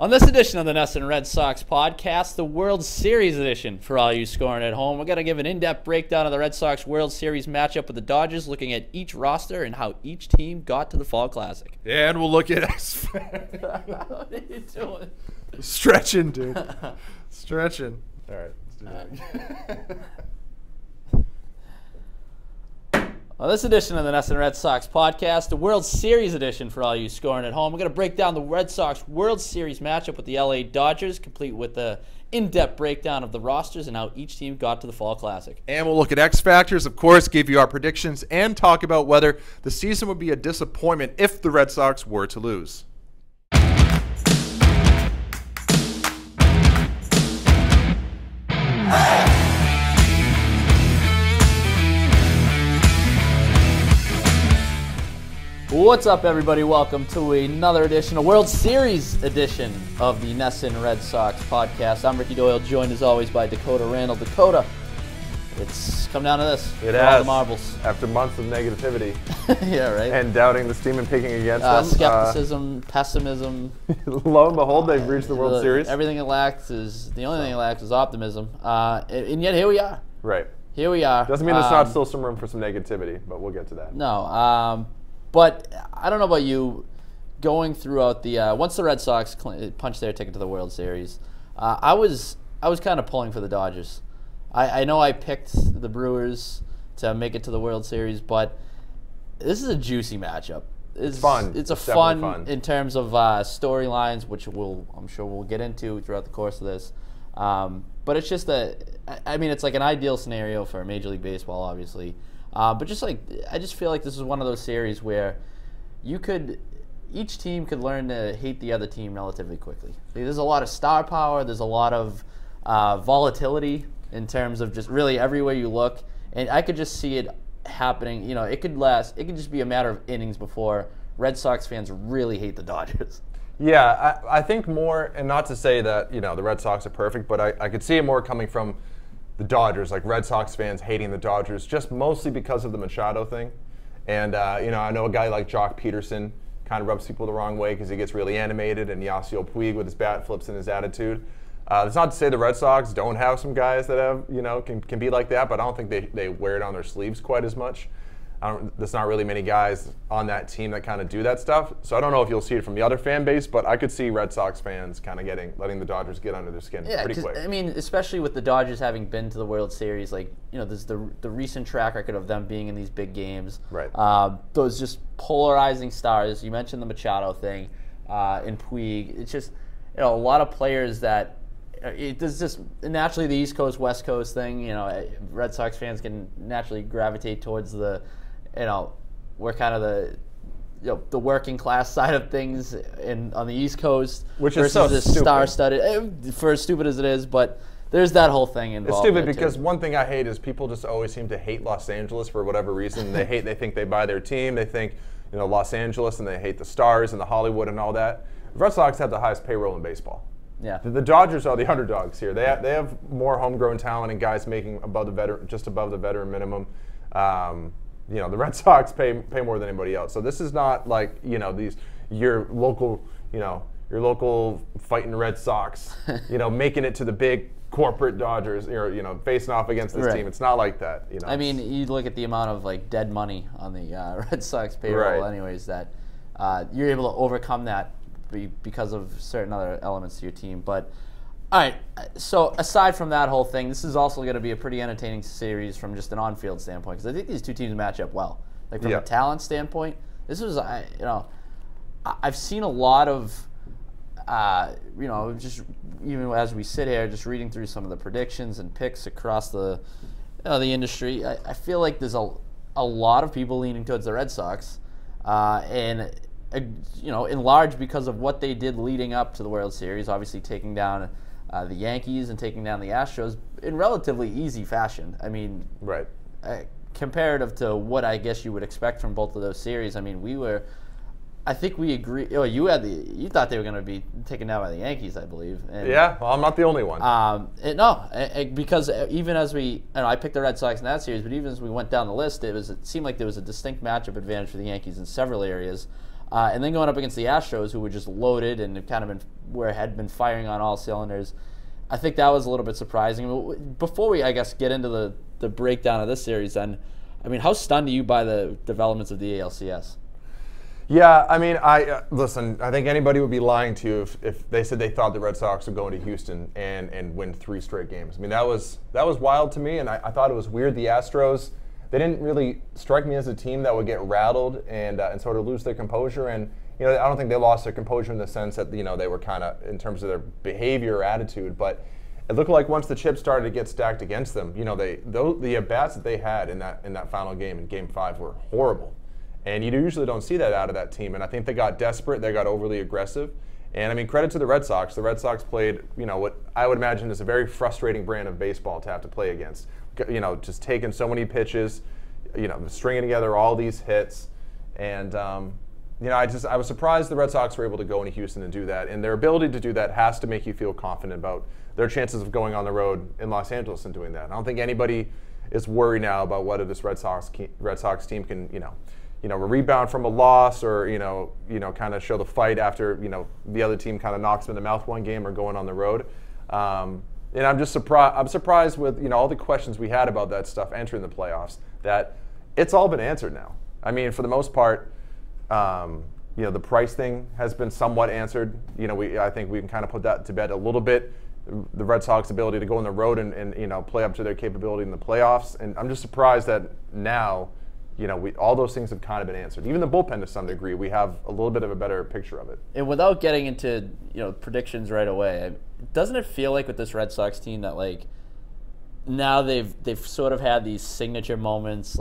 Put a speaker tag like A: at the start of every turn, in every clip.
A: On this edition of the NESN Red Sox podcast, the World Series edition for all you scoring at home, we're going to give an in-depth breakdown of the Red Sox World Series matchup with the Dodgers, looking at each roster and how each team got to the Fall Classic.
B: Yeah, and we'll look at
A: What are you doing?
B: stretching, dude. Stretching. All right, let's do that.
A: On this edition of the NESN Red Sox podcast, the World Series edition for all you scoring at home, we're going to break down the Red Sox World Series matchup with the LA Dodgers, complete with the in-depth breakdown of the rosters and how each team got to the Fall Classic.
B: And we'll look at X Factors, of course, give you our predictions, and talk about whether the season would be a disappointment if the Red Sox were to lose.
A: What's up, everybody? Welcome to another edition, a World Series edition of the NESN Red Sox podcast. I'm Ricky Doyle, joined as always by Dakota Randall. Dakota, it's come down to this.
C: It
A: all
C: has.
A: the marbles.
C: After months of negativity.
A: Yeah, right.
C: And doubting this team and picking against them.
A: Skepticism, pessimism.
C: Lo and behold, they've reached the World Series.
A: Everything it lacks is, the only thing it lacks is optimism. And yet here we are.
C: Right.
A: Here we are.
C: Doesn't mean there's not still some room for some negativity, but we'll get to that.
A: No. But I don't know about you, going throughout the once the Red Sox punched their ticket to the World Series, I was kind of pulling for the Dodgers. I know I picked the Brewers to make it to the World Series, but this is a juicy matchup.
C: It's fun.
A: It's fun in terms of storylines, which I'm sure we'll get into throughout the course of this. But it's just it's like an ideal scenario for Major League Baseball, obviously. But I just feel like this is one of those series where each team could learn to hate the other team relatively quickly. There's a lot of star power. There's a lot of volatility in terms of just really everywhere you look. And I could just see it happening. You know, it could just be a matter of innings before Red Sox fans really hate the Dodgers.
C: Yeah, I think more, and not to say that, the Red Sox are perfect, but I could see it more coming from the Dodgers, like Red Sox fans hating the Dodgers, just mostly because of the Machado thing. And, I know a guy like Jock Peterson kind of rubs people the wrong way because he gets really animated, and Yasiel Puig with his bat flips and his attitude. That's not to say the Red Sox don't have some guys that have, can be like that, but I don't think they wear it on their sleeves quite as much. There's not really many guys on that team that kind of do that stuff. So I don't know if you'll see it from the other fan base, but I could see Red Sox fans kind of letting the Dodgers get under their skin pretty quick.
A: I mean, especially with the Dodgers having been to the World Series, there's the recent track record of them being in these big games.
C: Right.
A: Those just polarizing stars. You mentioned the Machado thing in Puig. It's just, a lot of players that there's just naturally the East Coast, West Coast thing. Red Sox fans can naturally gravitate towards we're kind of the working class side of things on the East Coast,
C: which is so
A: this
C: stupid.
A: Star-studded, for as stupid as it is, but there's that whole thing involved.
C: It's stupid because one thing I hate is people just always seem to hate Los Angeles for whatever reason. They think they buy their team. They think Los Angeles, and they hate the stars and the Hollywood and all that. The Red Sox have the highest payroll in baseball.
A: Yeah.
C: The Dodgers are the underdogs here. They have more homegrown talent and guys making just above the veteran minimum. The Red Sox pay more than anybody else. So this is not like your local fighting Red Sox, making it to the big corporate Dodgers, facing off against this team. It's not like that.
A: I mean, you look at the amount of dead money on the Red Sox payroll, anyways, that you're able to overcome that because of certain other elements to your team. But all right, so aside from that whole thing, this is also going to be a pretty entertaining series from just an on-field standpoint, because I think these two teams match up well. From a talent standpoint, this was, I've seen a lot of, just even as we sit here, just reading through some of the predictions and picks across the industry, I feel like there's a lot of people leaning towards the Red Sox, and in large because of what they did leading up to the World Series, obviously taking down the Yankees and taking down the Astros in relatively easy fashion. I mean,
C: right.
A: Comparative to what I guess you would expect from both of those series, I mean, I think we agree. Oh, you thought they were going to be taken down by the Yankees, I believe. And,
C: yeah, well, I'm not the only one.
A: Because even as I picked the Red Sox in that series, but even as we went down the list, it seemed like there was a distinct matchup advantage for the Yankees in several areas. And then going up against the Astros, who were just loaded and had been firing on all cylinders. I think that was a little bit surprising. Before we, I guess, get into the breakdown of this series, then, I mean, how stunned are you by the developments of the ALCS?
C: Yeah, I mean, listen, I think anybody would be lying to you if they said they thought the Red Sox would go into Houston and win 3 straight games. I mean, that was wild to me, and I thought it was weird. The Astros, they didn't really strike me as a team that would get rattled and sort of lose their composure. And I don't think they lost their composure in the sense that they were kind of in terms of their behavior or attitude, but it looked like once the chips started to get stacked against them, the at-bats that they had in that final game, in Game 5, were horrible. And you usually don't see that out of that team. And I think they got desperate, they got overly aggressive. And I mean, credit to the Red Sox. The Red Sox played, what I would imagine is a very frustrating brand of baseball to have to play against. Just taking so many pitches, stringing together all these hits. And I was surprised the Red Sox were able to go into Houston and do that. And their ability to do that has to make you feel confident about their chances of going on the road in Los Angeles and doing that. I don't think anybody is worried now about whether this Red Sox team can, rebound from a loss or, kind of show the fight after, the other team kind of knocks them in the mouth one game or going on the road. And I'm just surprised. I'm surprised with, all the questions we had about that stuff entering the playoffs, that it's all been answered now. I mean, for the most part, the price thing has been somewhat answered. I think we can kind of put that to bed a little bit. The Red Sox ability to go on the road and play up to their capability in the playoffs. And I'm just surprised that now, all those things have kind of been answered. Even the bullpen, to some degree, we have a little bit of a better picture of it.
A: And without getting into predictions right away, doesn't it feel like with this Red Sox team that now they've sort of had these signature moments?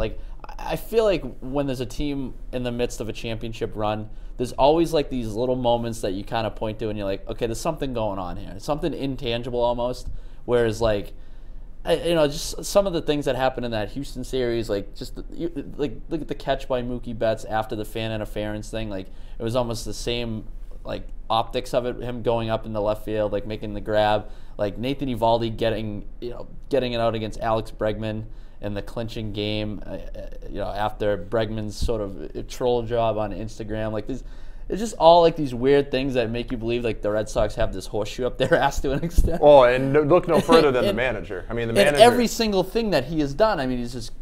A: I feel like when there's a team in the midst of a championship run, there's always these little moments that you kind of point to and you're like, okay, there's something going on here. Something intangible almost. Whereas just some of the things that happened in that Houston series, look at the catch by Mookie Betts after the fan interference thing. It was almost the same optics of it, him going up in the left field, making the grab. Nathan Eovaldi getting it out against Alex Bregman in the clinching game, after Bregman's sort of troll job on Instagram. It's just all these weird things that make you believe the Red Sox have this horseshoe up their ass to an extent.
C: Oh, and look no further than the manager. I mean, the manager.
A: And every single thing that he has done, he's just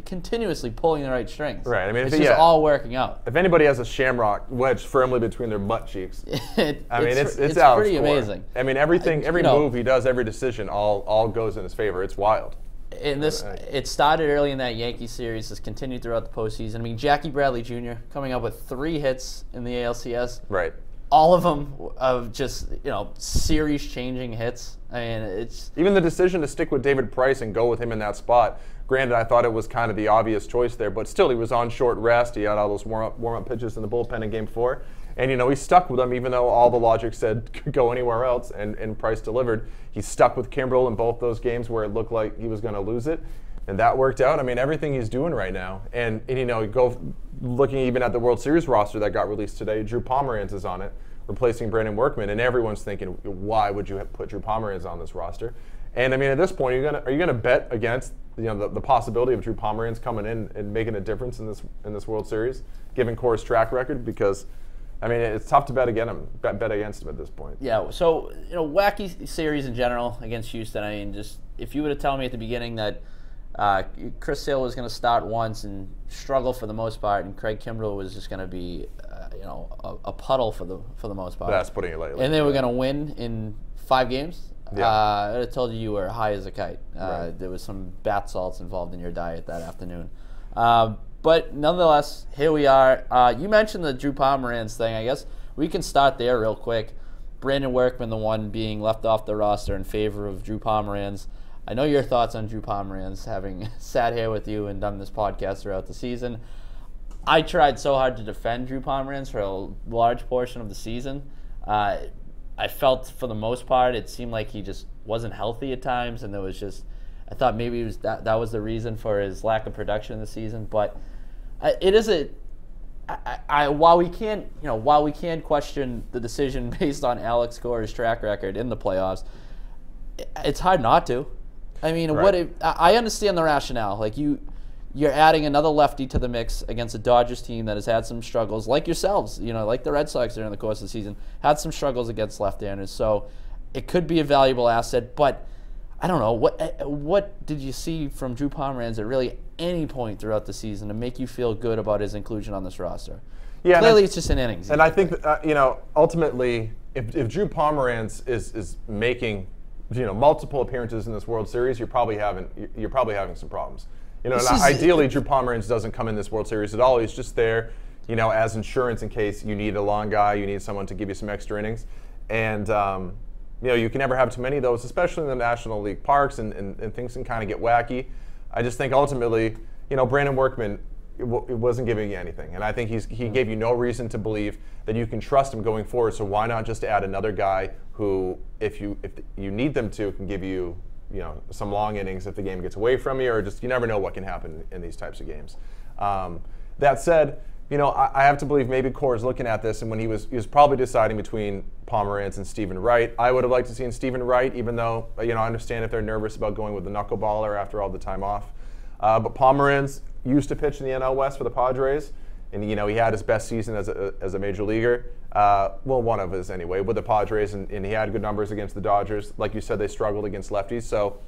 A: continuously pulling the right strings.
C: Right. I mean,
A: it's just all working out.
C: If anybody has a shamrock wedged firmly between their butt cheeks, it's
A: pretty amazing.
C: I mean, every move he does, every decision, all goes in his favor. It's wild.
A: And it started early in that Yankee series. This continued throughout the postseason. I mean, Jackie Bradley Jr. coming up with 3 hits in the ALCS.
C: Right.
A: All of them of just series-changing hits. I mean, it's
C: even the decision to stick with David Price and go with him in that spot. Granted, I thought it was kind of the obvious choice there, but still, he was on short rest. He had all those warm-up pitches in the bullpen in Game 4. And, he stuck with them even though all the logic said could go anywhere else, and Price delivered. He stuck with Kimbrel in both those games where it looked like he was going to lose it, and that worked out. I mean, everything he's doing right now. And go looking even at the World Series roster that got released today, Drew Pomeranz is on it, replacing Brandon Workman, and everyone's thinking, why would you put Drew Pomeranz on this roster? And, I mean, at this point, are you gonna bet against the possibility of Drew Pomeranz coming in and making a difference in this World Series, given Core's track record? Because I mean, it's tough to bet against him at this point.
A: Yeah, so, wacky series in general against Houston. I mean, just if you were to tell me at the beginning that Chris Sale was going to start once and struggle for the most part, and Craig Kimbrel was just going to be, a puddle for the most part.
C: That's putting it lightly.
A: And they were going to win in 5 games.
C: Yeah.
A: I would have told you were high as a kite.
C: Right.
A: There was some bath salts involved in your diet that afternoon. But nonetheless, here we are. You mentioned the Drew Pomeranz thing. I guess we can start there real quick. Brandon Workman, the one being left off the roster in favor of Drew Pomeranz. I know your thoughts on Drew Pomeranz, having sat here with you and done this podcast throughout the season. I tried so hard to defend Drew Pomeranz for a large portion of the season. I felt, for the most part, it seemed like he just wasn't healthy at times, and there was just, I thought maybe it was that was the reason for his lack of production in the season. But it is while we can't question the decision based on Alex Core's track record in the playoffs, it's hard not to. I mean,
C: right.
A: I understand the rationale. you're adding another lefty to the mix against a Dodgers team that has had some struggles, like yourselves, like the Red Sox during the course of the season, had some struggles against left-handers. So it could be a valuable asset, but I don't know. What did you see from Drew Pomeranz at really any point throughout the season to make you feel good about his inclusion on this roster?
C: Yeah,
A: clearly it's just an innings.
C: And I think that, ultimately, if Drew Pomeranz is making multiple appearances in this World Series, you're probably having some problems. Ideally, Drew Pomeranz doesn't come in this World Series at all. He's just there, as insurance in case you need a long guy, you need someone to give you some extra innings, and you can never have too many of those, especially in the National League parks, and things can kind of get wacky. I just think ultimately, Brandon Workman, it wasn't giving you anything, and I think he gave you no reason to believe that you can trust him going forward. So why not just add another guy who, if you need them to, can give you some long innings if the game gets away from you, or just you never know what can happen in these types of games. That said, I have to believe maybe Core's looking at this, and when he was probably deciding between Pomeranz and Stephen Wright. I would have liked to see Stephen Wright, even though I understand if they're nervous about going with the knuckleballer after all the time off. But Pomeranz used to pitch in the NL West for the Padres, and he had his best season as a major leaguer. Well, one of his anyway, with the Padres, and he had good numbers against the Dodgers. Like you said, they struggled against lefties. So,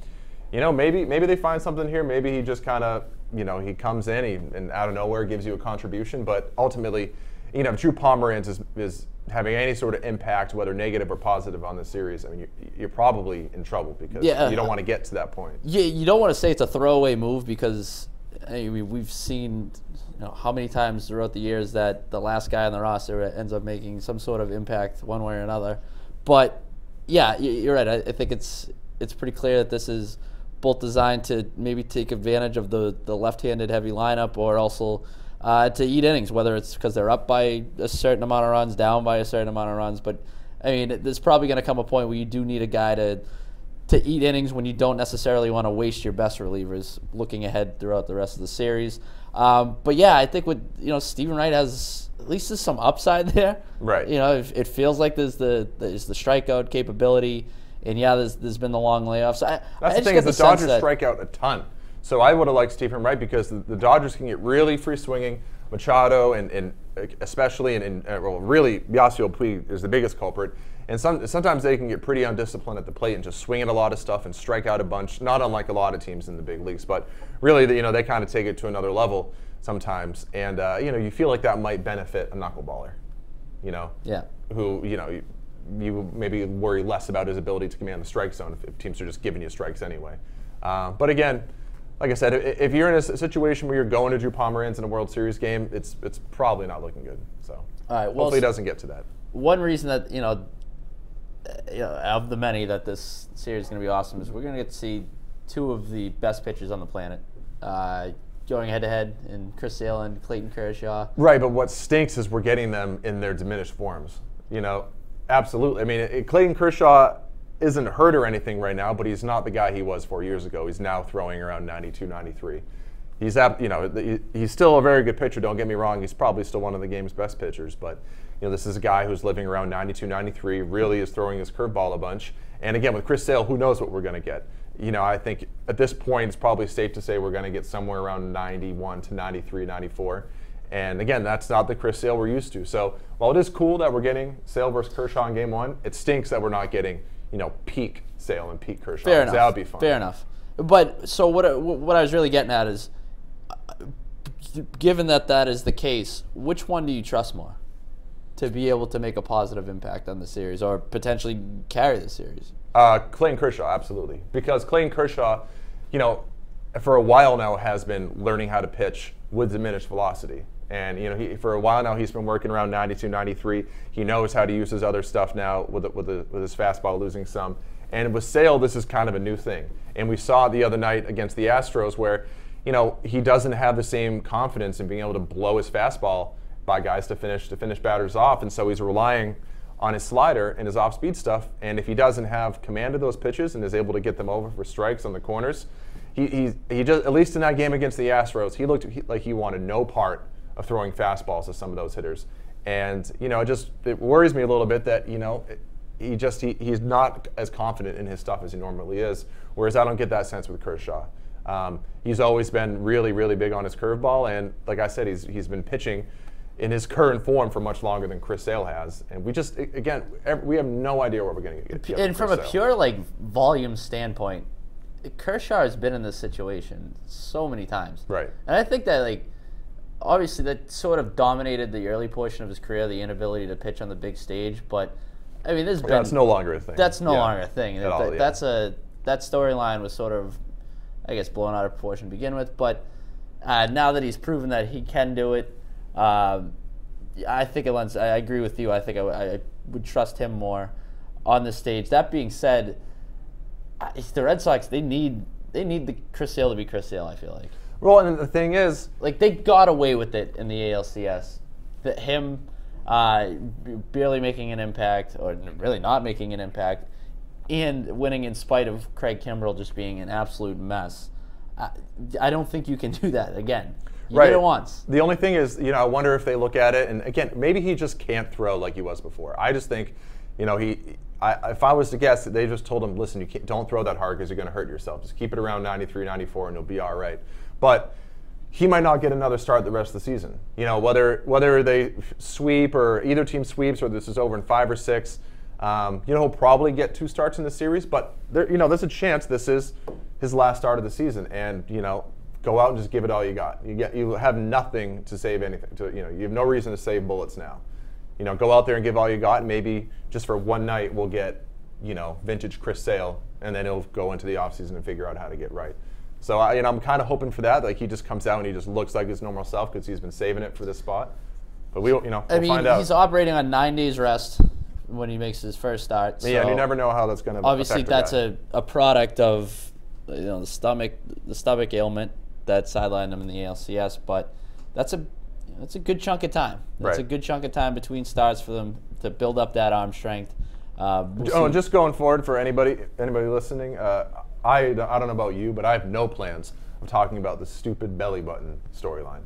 C: maybe they find something here. Maybe he just kind of, he comes in and out of nowhere gives you a contribution. But ultimately, if Drew Pomeranz is having any sort of impact, whether negative or positive, on this series, I mean, you're probably in trouble because you don't want to get to that point.
A: Yeah, you don't want to say it's a throwaway move because we've seen how many times throughout the years that the last guy on the roster ends up making some sort of impact one way or another. But yeah, you're right. I think it's pretty clear that this is both designed to maybe take advantage of the left-handed heavy lineup, or also to eat innings, whether it's because they're up by a certain amount of runs, down by a certain amount of runs. But I mean, there's probably going to come a point where you do need a guy to eat innings when you don't necessarily want to waste your best relievers looking ahead throughout the rest of the series. But yeah, I think with Stephen Wright has at least there's some upside there.
C: Right.
A: It feels like there's the strikeout capability, and yeah, there's been the long layoffs.
C: That's the thing, is the Dodgers strike out a ton. So I would have liked Stephen Wright because the Dodgers can get really free swinging. Machado and especially really Yasiel Puig is the biggest culprit. And sometimes they can get pretty undisciplined at the plate and just swing at a lot of stuff and strike out a bunch, not unlike a lot of teams in the big leagues. But really, they kind of take it to another level sometimes. And, you feel like that might benefit a knuckleballer,
A: Yeah.
C: who, you maybe worry less about his ability to command the strike zone if teams are just giving you strikes anyway. But again, like I said, if you're in a situation where you're going to Drew Pomeranz in a World Series game, it's probably not looking good. So
A: all right, well,
C: hopefully it doesn't get to that.
A: One reason that, of the many that this series is going to be awesome is we're going to get to see two of the best pitchers on the planet going head-to-head in Chris Sale and Clayton Kershaw.
C: Right, but what stinks is we're getting them in their diminished forms. Absolutely. I mean, Clayton Kershaw isn't hurt or anything right now, but he's not the guy he was 4 years ago. He's now throwing around 92, 93. He's still a very good pitcher, don't get me wrong. He's probably still one of the game's best pitchers, but this is a guy who's living around 92, 93, really is throwing his curveball a bunch. And again, with Chris Sale, who knows what we're going to get? I think at this point it's probably safe to say we're going to get somewhere around 91 to 93, 94. And again, that's not the Chris Sale we're used to. So while it is cool that we're getting Sale versus Kershaw in Game 1, it stinks that we're not getting peak Sale and peak Kershaw.
A: Fair enough.
C: That would be fun.
A: Fair enough. But so what I was really getting at is, given that is the case, which one do you trust more to be able to make a positive impact on the series or potentially carry the series?
C: Clayton Kershaw, absolutely. Because Clayton Kershaw, for a while now has been learning how to pitch with diminished velocity. And for a while now he's been working around 92, 93. He knows how to use his other stuff now with his fastball losing some. And with Sale, this is kind of a new thing. And we saw it the other night against the Astros where, he doesn't have the same confidence in being able to blow his fastball by guys to finish batters off. And so he's relying on his slider and his off-speed stuff. And if he doesn't have command of those pitches and is able to get them over for strikes on the corners, he just, at least in that game against the Astros, he looked like he wanted no part of throwing fastballs to some of those hitters. And, it worries me a little bit that, he's not as confident in his stuff as he normally is, whereas I don't get that sense with Kershaw. He's always been really, really big on his curveball, and like I said, he's been pitching in his current form for much longer than Chris Sale has, and we just we have no idea what we're going to get.
A: And from a pure volume standpoint, Kershaw has been in this situation so many times,
C: right?
A: And I think that obviously that sort of dominated the early portion of his career, the inability to pitch on the big stage. But I mean,
C: that's no longer a thing.
A: That's no longer a thing.
C: At all,
A: that storyline was sort of, I guess, blown out of proportion to begin with. But now that he's proven that he can do it, I think it lends. I agree with you. I think I would trust him more on the stage. That being said, the Red Sox, they need the Chris Sale to be Chris Sale, I feel like.
C: Well, and the thing is,
A: they got away with it in the ALCS. That him barely making an impact, or really not making an impact, and winning in spite of Craig Kimbrell just being an absolute mess. I don't think you can do that again. You did it once.
C: The only thing is, I wonder if they look at it, and again, maybe he just can't throw like he was before. I just think, if I was to guess, they just told him, listen, don't throw that hard because you're going to hurt yourself. Just keep it around 93, 94, and you'll be all right. But he might not get another start the rest of the season. Whether they sweep or either team sweeps or this is over in 5 or 6, he'll probably get 2 starts in the series. But there's a chance this is his last start of the season, and go out and just give it all you got. You have nothing to save anything. You have no reason to save bullets now. Go out there and give all you got, and maybe just for one night we'll get, vintage Chris Sale, and then he'll go into the offseason and figure out how to get right. So I'm kind of hoping for that. He just comes out and he just looks like his normal self because he's been saving it for this spot. But we'll find out.
A: He's operating on 9 days rest when he makes his first start. So
C: yeah, and you never know how that's going to.
A: Obviously, that's a product of the stomach ailment that sidelined him in the ALCS. But that's a good chunk of time. That's a good chunk of time between starts for them to build up that arm strength.
C: Just going forward for anybody listening. I don't know about you, but I have no plans of talking about the stupid belly button storyline.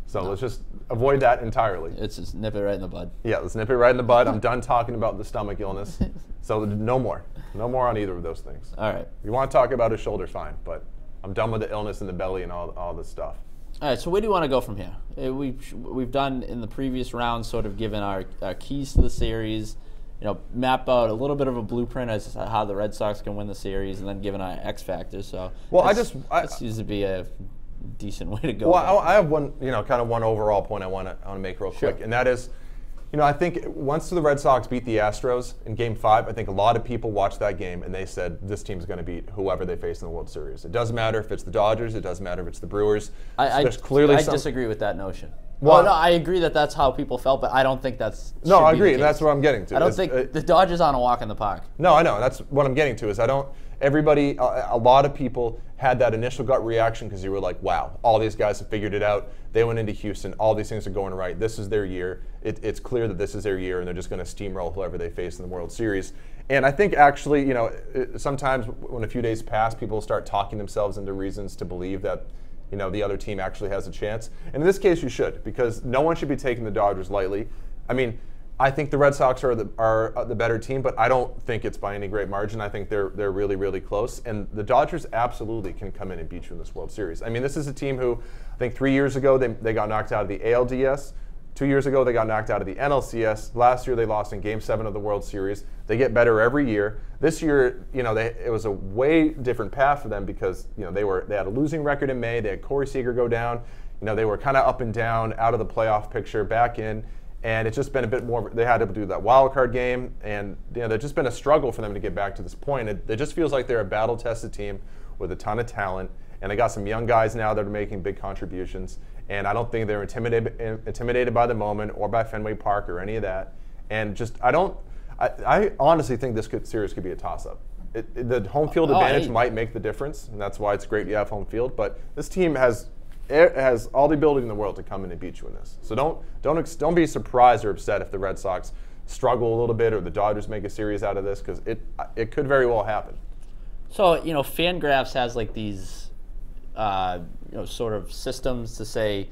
C: So let's just avoid that entirely.
A: Let's just nip it right in the bud.
C: Yeah, let's nip it right in the bud. I'm done talking about the stomach illness. So no more on either of those things.
A: All right.
C: If you want to talk about his shoulder, fine, but I'm done with the illness in the belly and all this stuff.
A: All right, so where do you want to go from here? We've done in the previous round sort of given our keys to the series, map out a little bit of a blueprint as to how the Red Sox can win the series, and then given our X factors. So that seems to be a decent way to go.
C: Well, I have one, kind of one overall point I want to make real quick, and that is, I think once the Red Sox beat the Astros in Game 5, I think a lot of people watched that game and they said this team's going to beat whoever they face in the World Series. It doesn't matter if it's the Dodgers. It doesn't matter if it's the Brewers.
A: I disagree with that notion. Well, no, I agree that that's how people felt, but I don't think that's.
C: No, I agree, and that's what I'm getting to.
A: I don't think the Dodgers aren't a walk in the park.
C: No, I know. That's what I'm getting to. Is a lot of people had that initial gut reaction because you were like, wow, all these guys have figured it out. They went into Houston. All these things are going right. This is their year. It's clear that this is their year, and they're just going to steamroll whoever they face in the World Series. And I think actually, sometimes when a few days pass, people start talking themselves into reasons to believe that the other team actually has a chance. And in this case, you should, because no one should be taking the Dodgers lightly. I mean, I think the Red Sox are the better team, but I don't think it's by any great margin. I think they're really, really close. And the Dodgers absolutely can come in and beat you in this World Series. I mean, this is a team who, I think 3 years ago, they got knocked out of the ALDS. 2 years ago, they got knocked out of the NLCS. Last year, they lost in Game 7 of the World Series. They get better every year. This year, it was a way different path for them because, they had a losing record in May. They had Corey Seager go down. They were kind of up and down, out of the playoff picture, back in. And it's just been a bit more. They had to do that wild card game, and there's just been a struggle for them to get back to this point. It just feels like they're a battle-tested team with a ton of talent, and they got some young guys now that are making big contributions. And I don't think they're intimidated by the moment or by Fenway Park or any of that. And I honestly think this series could be a toss-up. The home field advantage might make the difference, and that's why it's great you have home field. But this team has all the ability in the world to come in and beat you in this. So don't be surprised or upset if the Red Sox struggle a little bit or the Dodgers make a series out of this, because it could very well happen.
A: So Fangraphs has these sort of systems to say,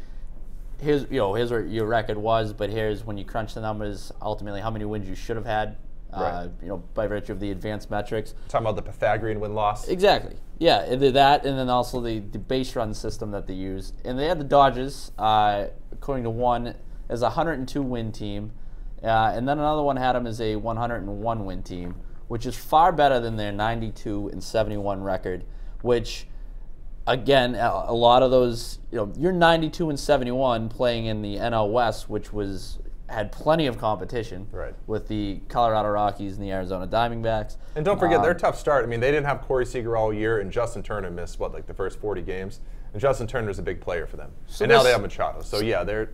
A: here's what your record was, but here's when you crunch the numbers, ultimately how many wins you should have had
C: Right.
A: By virtue of the advanced metrics.
C: Talking about the Pythagorean win-loss.
A: Exactly. Yeah, either that, and then also the base run system that they use. And they had the Dodgers, according to one, as a 102 win team, and then another one had them as a 101 win team, which is far better than their 92-71 record. Which, again, a lot of those, you're 92-71 playing in the NL West, which had plenty of competition with the Colorado Rockies and the Arizona Diamondbacks.
C: And don't forget their tough start. I mean, they didn't have Corey Seager all year, and Justin Turner missed the first 40 games. And Justin Turner's a big player for them. So now they have Machado. So yeah, they're.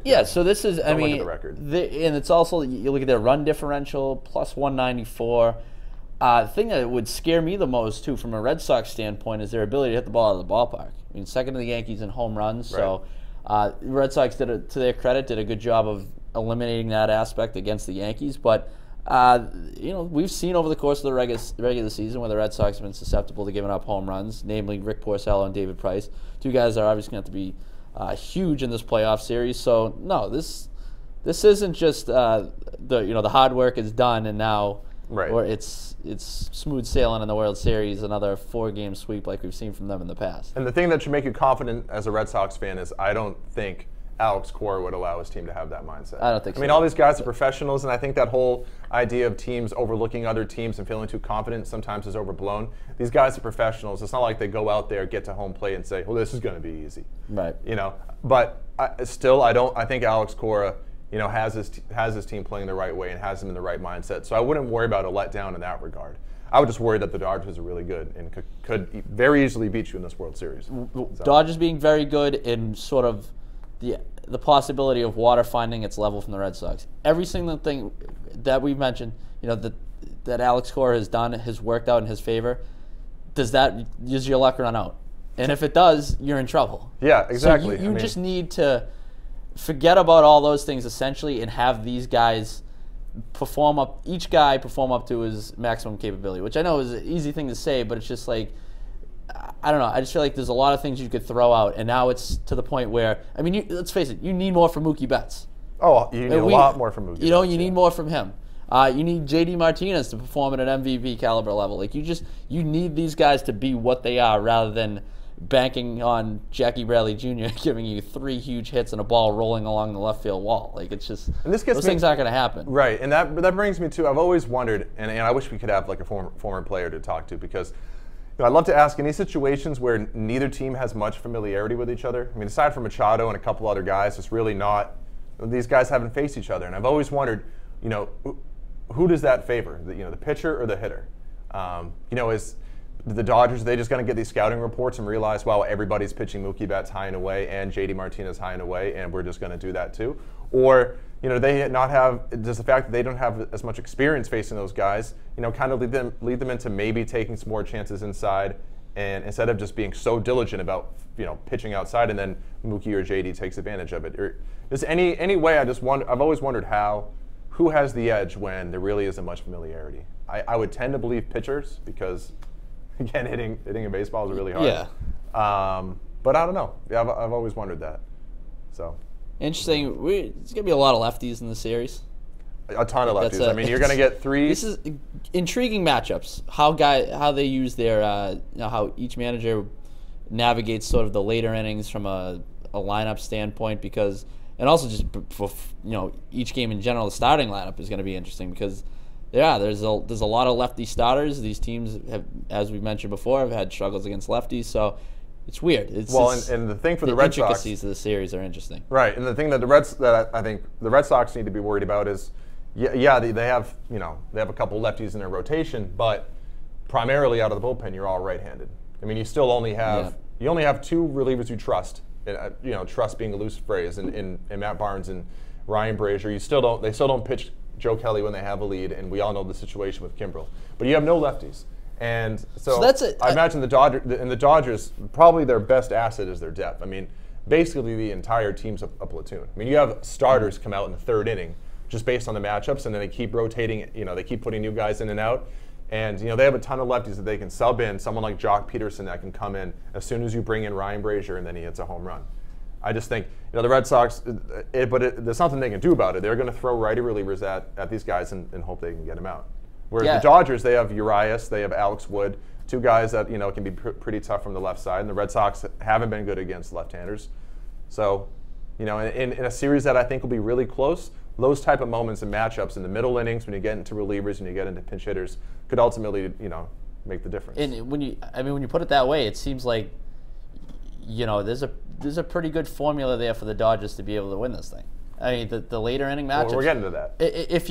A: Yeah, so this is, I mean,
C: look at the record.
A: And it's also, you look at their run differential, plus 194. The thing that would scare me the most, too, from a Red Sox standpoint, is their ability to hit the ball out of the ballpark. I mean, second to the Yankees in home runs. Right. So the Red Sox, to their credit, did a good job of eliminating that aspect against the Yankees. But, we've seen over the course of the regular season where the Red Sox have been susceptible to giving up home runs, namely Rick Porcello and David Price. Two guys that are obviously going to have to be huge in this playoff series. So, no, this isn't just the hard work is done and now or it's smooth sailing in the World Series, another 4-game sweep like we've seen from them in the past.
C: And the thing that should make you confident as a Red Sox fan is I don't think Alex Cora would allow his team to have that mindset.
A: I don't think so.
C: I mean, all these guys are professionals, and I think that whole idea of teams overlooking other teams and feeling too confident sometimes is overblown. These guys are professionals. It's not like they go out there, get to home plate, and say, well, this is going to be easy.
A: Right.
C: But I think Alex Cora has his team playing the right way and has them in the right mindset. So I wouldn't worry about a letdown in that regard. I would just worry that the Dodgers are really good and could very easily beat you in this World Series. So.
A: Dodgers being very good in sort of the possibility of water finding its level from the Red Sox. Every single thing that we've mentioned, that Alex Cora has done has worked out in his favor. Does your luck run out? And if it does, you're in trouble.
C: Yeah, exactly.
A: So you just need to forget about all those things essentially and have these guys each guy perform up to his maximum capability, which I know is an easy thing to say, but it's just like, I don't know. I just feel like there's a lot of things you could throw out, and now it's to the point where, I mean, let's face it, you need more from Mookie Betts.
C: Oh, you need a lot more from Mookie Betts.
A: You need more from him. You need JD Martinez to perform at an MVP caliber level. Like you need these guys to be what they are rather than banking on Jackie Bradley Jr. giving you 3 huge hits and a ball rolling along the left field wall. Like it's just those things aren't going to happen.
C: Right, and that brings me to, I've always wondered, and I wish we could have like a former player to talk to, because I'd love to ask, in these situations where neither team has much familiarity with each other, I mean, aside from Machado and a couple other guys, it's really not, these guys haven't faced each other. And I've always wondered, who does that favor, the pitcher or the hitter? Is the Dodgers, are they just going to get these scouting reports and realize, wow, everybody's pitching Mookie Betts high and away and JD Martinez high and away, and we're just going to do that too? Or, does the fact that they don't have as much experience facing those guys, kind of lead them into maybe taking some more chances inside, and instead of just being so diligent about, pitching outside, and then Mookie or JD takes advantage of it? Or is any way? I've always wondered who has the edge when there really isn't much familiarity. I would tend to believe pitchers because, again, hitting a baseball is really hard.
A: Yeah.
C: But I don't know. Yeah, I've always wondered that. So.
A: Interesting. There's going to be a lot of lefties in the series.
C: A ton of lefties. I mean, you're going to get 3.
A: This is intriguing matchups. How they use their how each manager navigates sort of the later innings from a lineup standpoint, and also just for each game in general, the starting lineup is going to be interesting because there's a lot of lefty starters. These teams have, as we mentioned before, have had struggles against lefties, so. It's weird. And
C: the thing for the Red Sox,
A: the intricacies of the series are interesting.
C: Right, and the thing that I think the Red Sox need to be worried about is, they have a couple lefties in their rotation, but primarily out of the bullpen, you're all right-handed. I mean, you still only have 2 relievers you trust. Trust being a loose phrase, in Matt Barnes and Ryan Brazier. They still don't pitch Joe Kelly when they have a lead, and we all know the situation with Kimbrel. But you have no lefties. And so
A: that's it.
C: I imagine the Dodgers, probably their best asset is their depth. I mean, basically the entire team's a platoon. I mean, you have starters come out in the 3rd inning just based on the matchups, and then they keep rotating. They keep putting new guys in and out. And they have a ton of lefties that they can sub in. Someone like Jock Peterson that can come in as soon as you bring in Ryan Brazier, and then he hits a home run. I just think the Red Sox, there's something they can do about it. They're going to throw righty relievers at these guys and hope they can get them out. Whereas the Dodgers, they have Urias, they have Alex Wood, two guys that can be pretty tough from the left side. And the Red Sox haven't been good against left-handers. So, in a series that I think will be really close, those type of moments and matchups in the middle innings when you get into relievers and you get into pinch hitters could ultimately make the difference.
A: And when you put it that way, it seems like there's a pretty good formula there for the Dodgers to be able to win this thing. I mean, the later inning matchups.
C: Well, we're getting to that.
A: If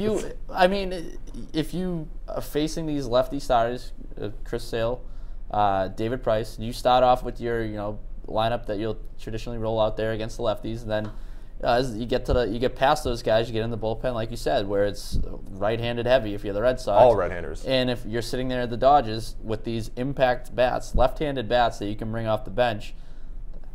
A: you are facing these lefty starters, Chris Sale, David Price, you start off with your lineup that you'll traditionally roll out there against the lefties, and then as you get past those guys, you get in the bullpen, like you said, where it's right-handed heavy if you're the Red Sox.
C: All right-handers.
A: And if you're sitting there at the Dodgers with these impact bats, left-handed bats that you can bring off the bench.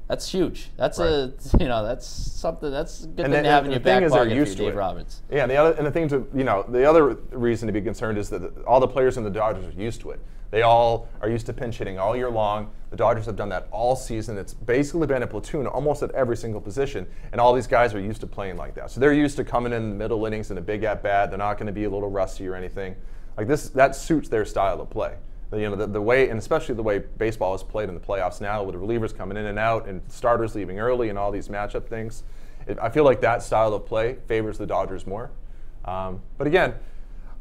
A: That's huge. That's that's something. That's a good thing to have in your back pocket for Dave Roberts.
C: Yeah, the other reason to be concerned is that all the players in the Dodgers are used to it. They all are used to pinch hitting all year long. The Dodgers have done that all season. It's basically been a platoon almost at every single position, and all these guys are used to playing like that. So they're used to coming in the middle innings in a big at bat. They're not going to be a little rusty or anything like this. That suits their style of play. The way, and especially the way baseball is played in the playoffs now, with the relievers coming in and out and starters leaving early and all these matchup things. I feel like that style of play favors the Dodgers more. But again,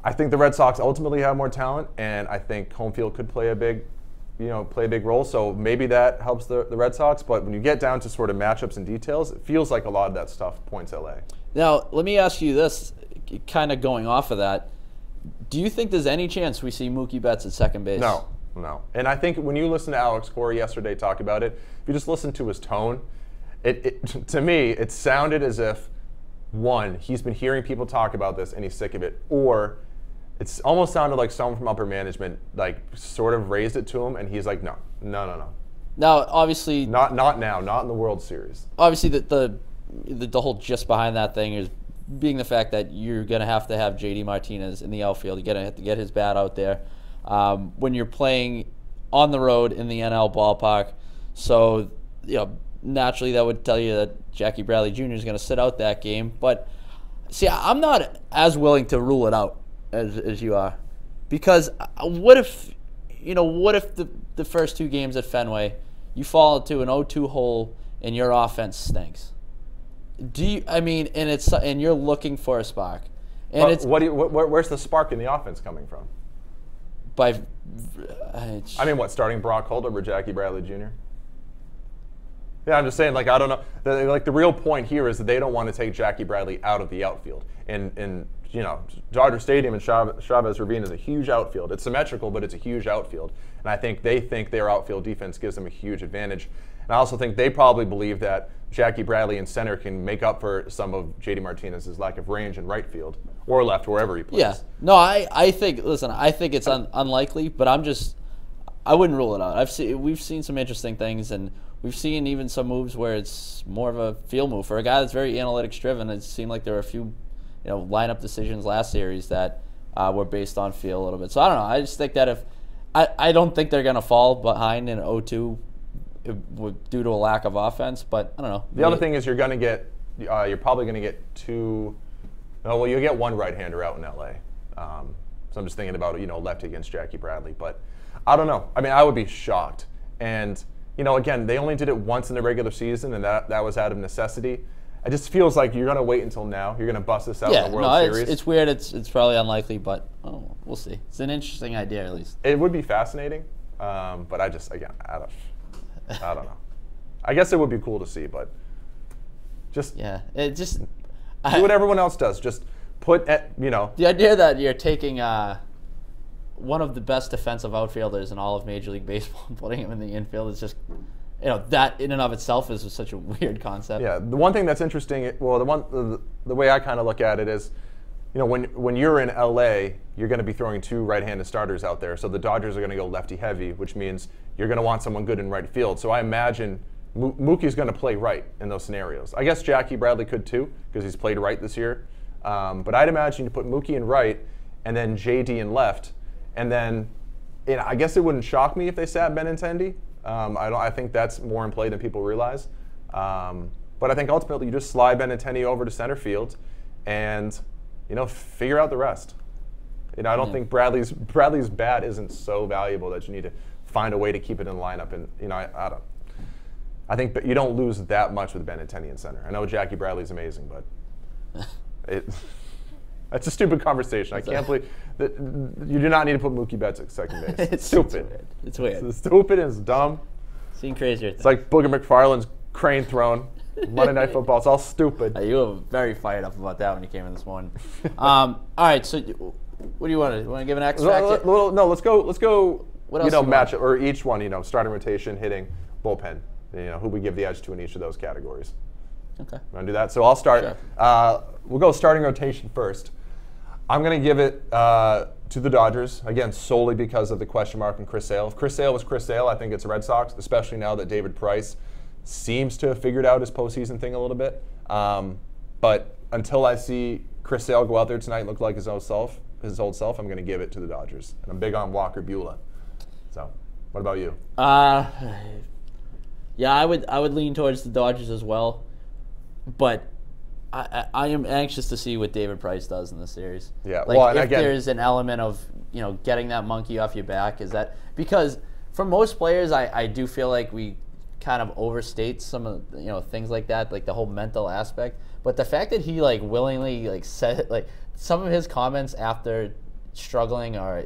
C: I think the Red Sox ultimately have more talent, and I think home field could play a big role. So maybe that helps the Red Sox. But when you get down to sort of matchups and details, it feels like a lot of that stuff points LA.
A: Now, let me ask you this, kind of going off of that. Do you think there's any chance we see Mookie Betts at second base?
C: No. And I think when you listen to Alex Cora yesterday talk about it, if you just listen to his tone, to me, it sounded as if, one, he's been hearing people talk about this and he's sick of it, or it's almost sounded like someone from upper management sort of raised it to him, and he's like, no.
A: Now, obviously,
C: not now, not in the World Series.
A: Obviously, the whole gist behind that thing is being the fact that you're going to have JD Martinez in the outfield. You're going to have to get his bat out there when you're playing on the road in the NL ballpark. So, naturally that would tell you that Jackie Bradley Jr. is going to sit out that game. But, see, I'm not as willing to rule it out as you are. Because what if the first two games at Fenway, you fall into an 0-2 hole and your offense stinks? And you're looking for a spark, and
C: where's the spark in the offense coming from? Starting Brock Holt over Jackie Bradley Jr.? Yeah, I'm just saying, I don't know. The real point here is that they don't want to take Jackie Bradley out of the outfield. And Dodger Stadium and Chavez Ravine is a huge outfield. It's symmetrical, but it's a huge outfield. And I think they think their outfield defense gives them a huge advantage. And I also think they probably believe that Jackie Bradley in center can make up for some of JD Martinez's lack of range in right field or left, wherever he plays.
A: Yeah. No, I think it's unlikely, but I wouldn't rule it out. We've seen some interesting things, and we've seen even some moves where it's more of a feel move. For a guy that's very analytics driven, it seemed like there were a few lineup decisions last series that were based on feel a little bit. So I don't know. I just think that I don't think they're going to fall behind in 0-2 due to a lack of offense, but I don't know.
C: The other thing is you're probably going to get you'll get one right-hander out in LA. So I'm just thinking about lefty against Jackie Bradley, but I don't know. I would be shocked. And again, they only did it once in the regular season, and that was out of necessity. It just feels like you're going to wait until now. You're going to bust this out in the World Series.
A: It's weird. It's probably unlikely, but we'll see. It's an interesting idea, at least.
C: It would be fascinating, but I don't know. I guess it would be cool to see, but do what everyone else does. Just put
A: the idea that you're taking one of the best defensive outfielders in all of Major League Baseball and putting him in the infield is just that in and of itself is such a weird concept.
C: Yeah, the one thing that's interesting, the way I kind of look at it is, when you're in LA, you're going to be throwing two right-handed starters out there. So the Dodgers are going to go lefty heavy, which means you're going to want someone good in right field. So I imagine Mookie's going to play right in those scenarios. I guess Jackie Bradley could too, because he's played right this year. But I'd imagine you put Mookie in right and then JD in left. And then I guess it wouldn't shock me if they sat Benintendi. I think that's more in play than people realize. But I think ultimately you just slide Benintendi over to center field and, figure out the rest. I don't think Bradley's bat isn't so valuable that you need to find a way to keep it in the lineup. And, I think you don't lose that much with Benintendi in center. I know Jackie Bradley's amazing, but that's a stupid conversation. I can't believe that you do not need to put Mookie Betts at second base. It's stupid.
A: It's weird.
C: It's stupid and it's dumb.
A: Seen crazier things.
C: It's like Booger McFarland's crane throne. Monday Night Football. It's all stupid.
A: You were very fired up about that when you came in this morning. All right, so what do you want to do? You want to give an X factor?
C: No, let's go.
A: What else
C: match or each one. Starting rotation, hitting, bullpen. Who we give the edge to in each of those categories.
A: Okay.
C: Want to do that? So I'll start.
A: Sure.
C: We'll go starting rotation first. I'm going to give it to the Dodgers, again, solely because of the question mark on Chris Sale. If Chris Sale was Chris Sale, I think it's the Red Sox, especially now that David Price seems to have figured out his postseason thing a little bit. But until I see Chris Sale go out there tonight and look like his old self, I'm going to give it to the Dodgers. And I'm big on Walker Buehler. So, what about you?
A: Yeah, I would lean towards the Dodgers as well, but I am anxious to see what David Price does in this series.
C: Yeah,
A: if there's an element of getting that monkey off your back, is that because for most players, I do feel like we kind of overstate some of things like that, like the whole mental aspect. But the fact that he willingly said some of his comments after struggling, or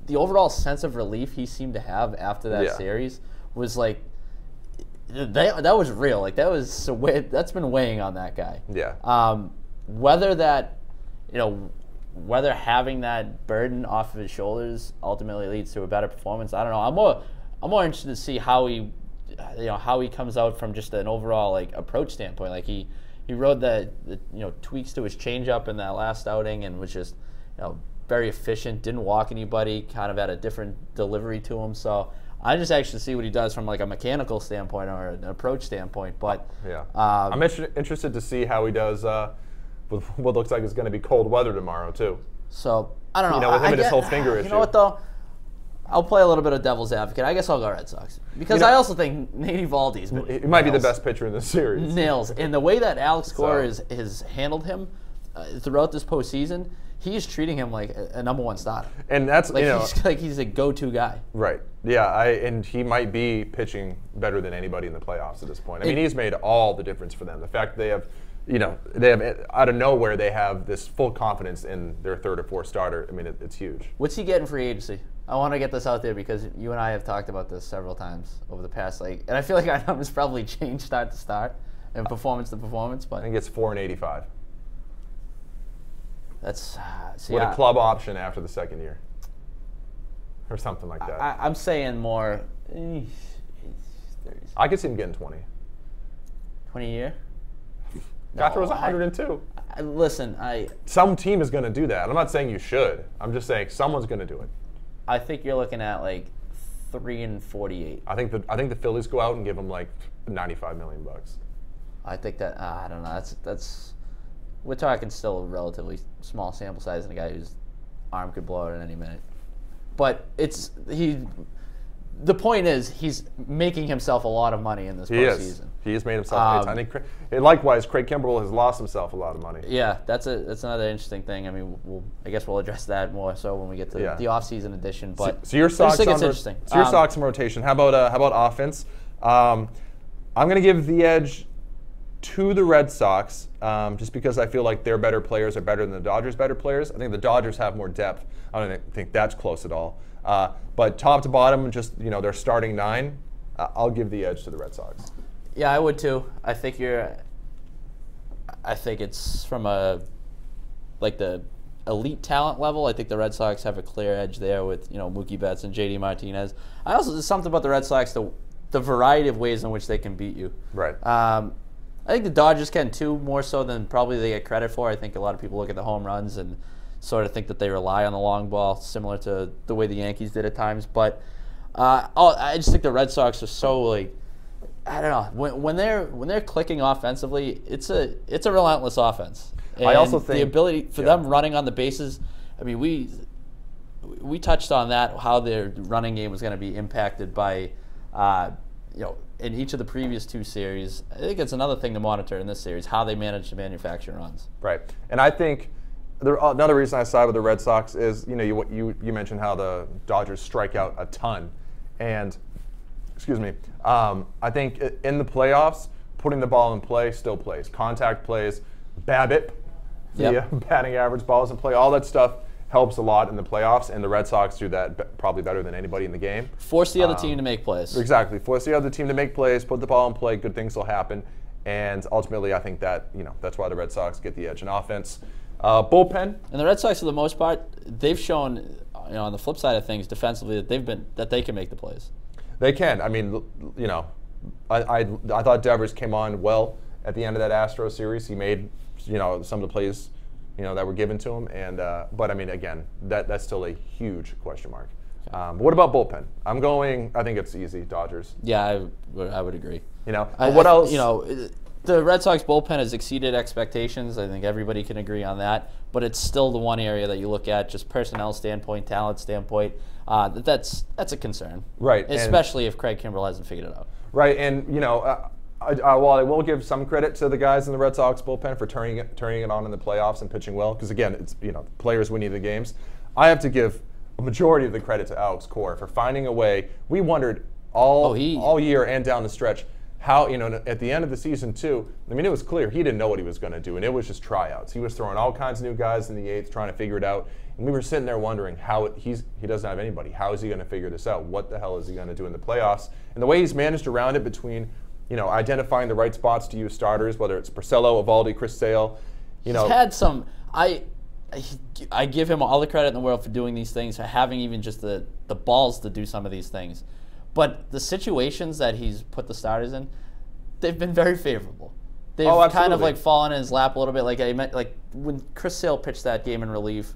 A: the overall sense of relief he seemed to have after that series was that was real. That's been weighing on that guy.
C: Yeah.
A: Whether having that burden off of his shoulders ultimately leads to a better performance, I don't know. I'm more interested to see how he comes out from just an overall approach standpoint. He rode the tweaks to his changeup in that last outing and was just very efficient. Didn't walk anybody. Kind of had a different delivery to him. So I just actually see what he does from a mechanical standpoint or an approach standpoint. But
C: yeah, I'm interested to see how he does with what looks like is going to be cold weather tomorrow too.
A: So I don't know.
C: With him and his whole finger issue.
A: You know what though? I'll play a little bit of devil's advocate. I guess I'll go Red Sox because I also think Nate Eovaldi's
C: he might be the best pitcher in the series.
A: Nails, and the way that Alex Cora has handled him throughout this postseason. He's treating him like a number one starter,
C: and that's
A: he's a go-to guy.
C: Right. Yeah. And he might be pitching better than anybody in the playoffs at this point. I mean, he's made all the difference for them. The fact that they have out of nowhere they have this full confidence in their third or fourth starter. I mean, it's huge.
A: What's he getting free agency? I want to get this out there because you and I have talked about this several times over the past and I feel like our numbers probably changed start to start and performance to performance. But
C: I think it's $4.85.
A: That's
C: with a club option after the second year, or something like that.
A: I'm saying more.
C: I could see him getting 20.
A: 20 a year.
C: Guy throws 102.
A: Listen,
C: some team is going to do that. I'm not saying you should. I'm just saying someone's going to do it.
A: I think you're looking at $3 and 48.
C: I think the Phillies go out and give him $95 million.
A: I think that I don't know. That's. We're talking still a relatively small sample size and a guy whose arm could blow out at any minute. But the point is he's making himself a lot of money in this postseason.
C: He has made himself. I think likewise, Craig Kimbrell has lost himself a lot of money.
A: Yeah, that's another interesting thing. I mean, I guess we'll address that more so when we get to the off-season edition. But
C: so your Sox
A: I just think it's interesting.
C: So your Sox in rotation. How about offense? I'm going to give the edge to the Red Sox, just because I feel like their better players are better than the Dodgers' better players. I think the Dodgers have more depth. I don't think that's close at all. But top to bottom, just their starting nine, I'll give the edge to the Red Sox.
A: Yeah, I would too. I think it's from the elite talent level. I think the Red Sox have a clear edge there with Mookie Betts and JD Martinez. There's something about the Red Sox, the variety of ways in which they can beat you.
C: Right.
A: I think the Dodgers can too, more so than probably they get credit for. I think a lot of people look at the home runs and sort of think that they rely on the long ball, similar to the way the Yankees did at times. But I just think the Red Sox are so I don't know, when they're clicking offensively, it's a relentless offense. And
C: I also think
A: the ability for them running on the bases. I mean, we touched on that, how their running game was going to be impacted by in each of the previous 2 series. I think it's another thing to monitor in this series, how they manage to manufacture runs.
C: Right. And I think another reason I side with the Red Sox is, you mentioned how the Dodgers strike out a ton. And, excuse me, I think in the playoffs, putting the ball in play still plays. Contact plays, BABIP, the batting average, balls in play, all that stuff helps a lot in the playoffs, and the Red Sox do that probably better than anybody in the game.
A: Force the other team to make plays.
C: Exactly. Force the other team to make plays, put the ball in play, good things will happen. And ultimately, I think that, that's why the Red Sox get the edge in offense. Bullpen. And
A: the Red Sox, for the most part, they've shown, on the flip side of things, defensively, that they can make the plays.
C: They can. I mean, I thought Devers came on well at the end of that Astros series. He made, some of the plays, that were given to him. And but I mean, again, that's still a huge question mark. What about bullpen? I think it's easy, Dodgers.
A: Yeah, I would agree.
C: What else?
A: The Red Sox bullpen has exceeded expectations. I think everybody can agree on that. But it's still the one area that you look at, just personnel standpoint, talent standpoint. That's a concern,
C: right?
A: Especially if Craig Kimbrell hasn't figured it out.
C: Right, and while I will give some credit to the guys in the Red Sox bullpen for turning it on in the playoffs and pitching well, because again, it's players winning the games. I have to give a majority of the credit to Alex Cora for finding a way. We wondered all year and down the stretch how, at the end of the season too, I mean, it was clear he didn't know what he was going to do, and it was just tryouts. He was throwing all kinds of new guys in the 8th, trying to figure it out, and we were sitting there wondering how he doesn't have anybody. How is he going to figure this out? What the hell is he going to do in the playoffs? And the way he's managed around it between, identifying the right spots to use starters, whether it's Porcello, Eovaldi, Chris Sale,
A: He's had some. I give him all the credit in the world for doing these things, for having even just the balls to do some of these things. But the situations that he's put the starters in, they've been very favorable. They've kind of fallen in his lap a little bit. Like when Chris Sale pitched that game in relief,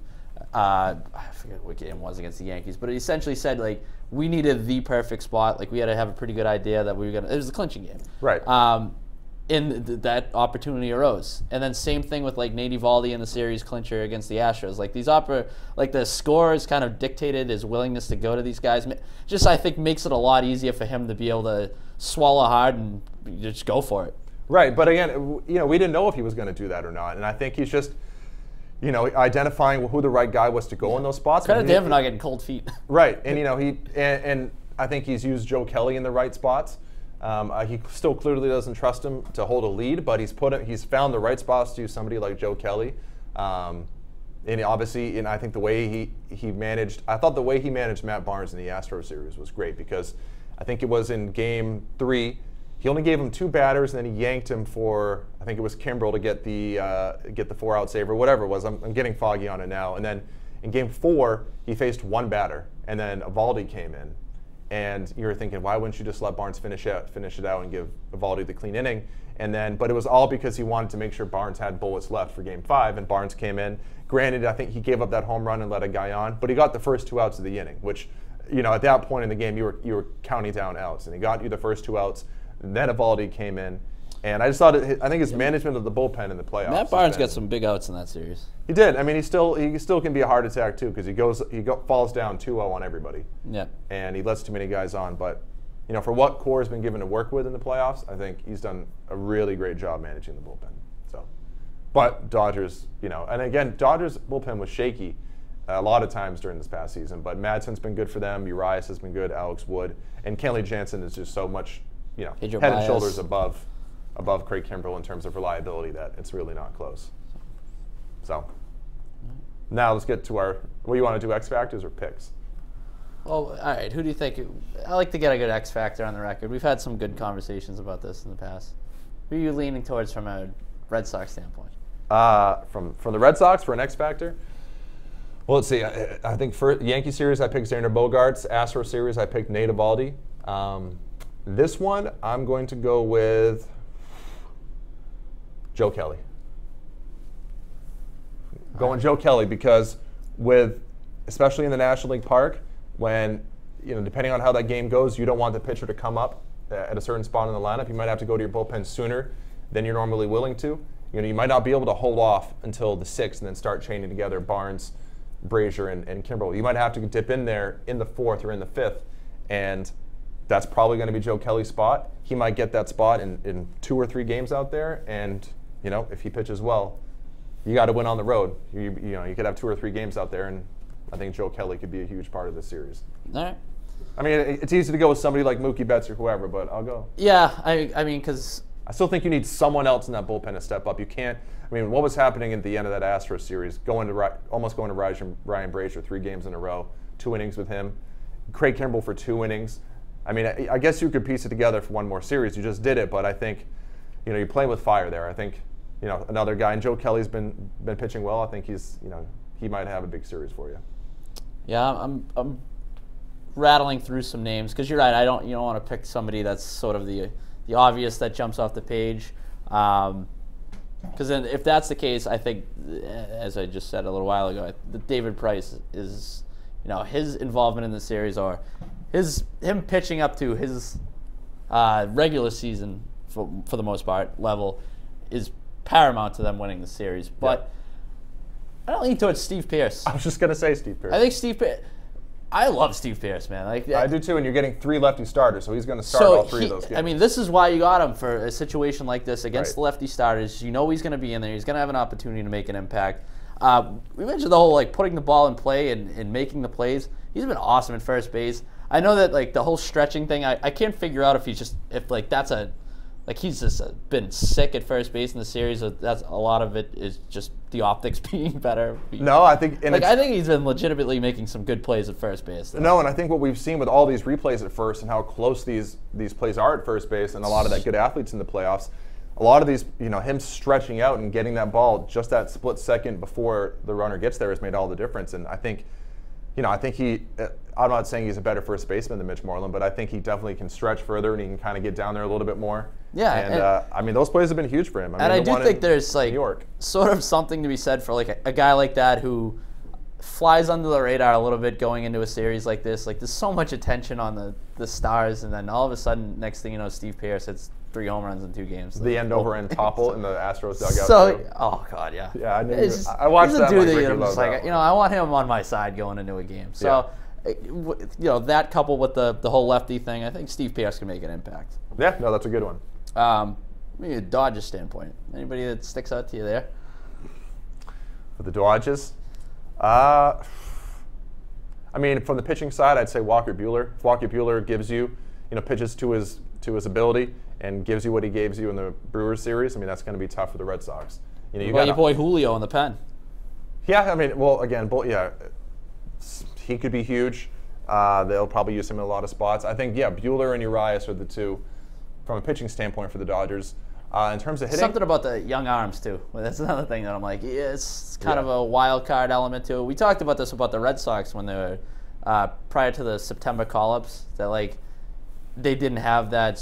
A: I forget what game it was against the Yankees, but he essentially said we needed the perfect spot. We had to have a pretty good idea that we were gonna. It was the clinching game,
C: right?
A: And that opportunity arose, and then same thing with Nate Eovaldi in the series clincher against the Astros. The score is kind of dictated his willingness to go to these guys. Just I think makes it a lot easier for him to be able to swallow hard and just go for it.
C: Right, but again, we didn't know if he was going to do that or not, and I think he's just, identifying who the right guy was to go in those spots.
A: Credit to him for not getting cold feet.
C: Right, and and I think he's used Joe Kelly in the right spots. He still clearly doesn't trust him to hold a lead, but he's found the right spots to use somebody like Joe Kelly. And obviously, I think the way he managed Matt Barnes in the Astros series was great, because I think it was in Game 3. He only gave him 2 batters, and then he yanked him for, I think it was Kimbrell to get the 4-out save or whatever it was. I'm getting foggy on it now. And then in Game 4, he faced 1 batter, and then Eovaldi came in. And you were thinking, why wouldn't you just let Barnes finish it out and give Eovaldi the clean inning? But it was all because he wanted to make sure Barnes had bullets left for Game 5, and Barnes came in. Granted, I think he gave up that home run and let a guy on, but he got the first 2 outs of the inning, which, at that point in the game, you were counting down outs, and he got you the first 2 outs. Then Eovaldi came in, and I just thought I think his management of the bullpen in the playoffs.
A: Matt Barnes got some big outs in that series.
C: He did. I mean, he still can be a heart attack too, because he falls down 2-0 on everybody.
A: Yeah. And
C: he lets too many guys on. But for what Core's been given to work with in the playoffs, I think he's done a really great job managing the bullpen. But Dodgers, and again, Dodgers bullpen was shaky a lot of times during this past season. But Madsen's been good for them. Urias has been good. Alex Wood and Kenley Jansen is just so much. Head and shoulders above Craig Kimbrell in terms of reliability that it's really not close. So now let's get to what do you want to do, X Factors or picks?
A: Well, all right, who do you think? I like to get a good X Factor on the record. We've had some good conversations about this in the past. Who are you leaning towards from a Red Sox standpoint?
C: From the Red Sox for an X Factor? Well, let's see. I think for Yankee series, I picked Xander Bogaerts. Astro series, I picked Nate Eovaldi. This one, I'm going to go with Joe Kelly. Going Joe Kelly because especially in the National League Park, when, depending on how that game goes, you don't want the pitcher to come up at a certain spot in the lineup. You might have to go to your bullpen sooner than you're normally willing to. You might not be able to hold off until the 6th and then start chaining together Barnes, Brazier, and Kimbrell. You might have to dip in there in the 4th or in the 5th and that's probably going to be Joe Kelly's spot. He might get that spot in 2 or 3 games out there, and if he pitches well, you got to win on the road. You could have 2 or 3 games out there, and I think Joe Kelly could be a huge part of this series.
A: All right.
C: I mean, it's easy to go with somebody like Mookie Betts or whoever, but I'll go.
A: Yeah, I mean, because
C: I still think you need someone else in that bullpen to step up. You can't. I mean, what was happening at the end of that Astros series? Almost going to Ryan Brazier 3 games in a row, 2 innings with him. Craig Kimbrell for 2 innings. I mean, I guess you could piece it together for one more series. You just did it, but I think, you're playing with fire there. I think, another guy, and Joe Kelly's been pitching well. I think he might have a big series for you.
A: Yeah, I'm rattling through some names because you're right. You don't want to pick somebody that's sort of the obvious that jumps off the page. Because then, if that's the case, I think, as I just said a little while ago, that David Price is, his involvement in the series, or him pitching up to his regular season for the most part level, is paramount to them winning the series. But I don't lean towards Steve Pearce.
C: I was just gonna say Steve Pearce.
A: I think Steve Pearce. I love Steve Pearce, man.
C: I do too, and you're getting 3 lefty starters, so he's going to start all 3 of those games.
A: I mean, this is why you got him for a situation like this against the lefty starters. He's going to be in there. He's going to have an opportunity to make an impact. We mentioned the whole putting the ball in play and making the plays. He's been awesome at first base. I know that the whole stretching thing. I can't figure out if he's just he's just been sick at first base in the series. That's a lot of it is just the optics being better.
C: No, I think
A: I think he's been legitimately making some good plays at first base. Though.
C: No, and I think what we've seen with all these replays at first and how close these plays are at first base, and a lot of that good athletes in the playoffs, a lot of these, him stretching out and getting that ball just that split second before the runner gets there has made all the difference. And I think, I'm not saying he's a better first baseman than Mitch Moreland, but I think he definitely can stretch further and he can kind of get down there a little bit more.
A: Yeah,
C: and I mean, those plays have been huge for him.
A: I do think there's sort of something to be said for a guy like that who flies under the radar a little bit going into a series like this. There's so much attention on the stars, and then all of a sudden, next thing you know, Steve Pearce hits 3 home runs in 2 games.
C: The end over and topple in the Astros dugout.
A: Oh god, yeah.
C: Yeah, I watched that.
A: He's a dude I'm just I want him on my side going into a game. So. Yeah. That coupled with the whole lefty thing, I think Steve Pearce can make an impact.
C: Yeah, no, that's a good one.
A: Maybe a Dodgers standpoint. Anybody that sticks out to you there?
C: For the Dodgers, I mean, from the pitching side, I'd say Walker Buehler. If Walker Buehler gives you, pitches to his ability and gives you what he gave you in the Brewers series, I mean, that's going to be tough for the Red Sox.
A: You got your boy Julio in the pen.
C: Yeah, I mean, well, again, he could be huge. They'll probably use him in a lot of spots. I think, Buehler and Urias are the 2 from a pitching standpoint for the Dodgers. In terms of hitting,
A: something about the young arms too. That's another thing that I'm it's kind of a wild card element to it. We talked about this about the Red Sox when they were prior to the September call-ups, that they didn't have that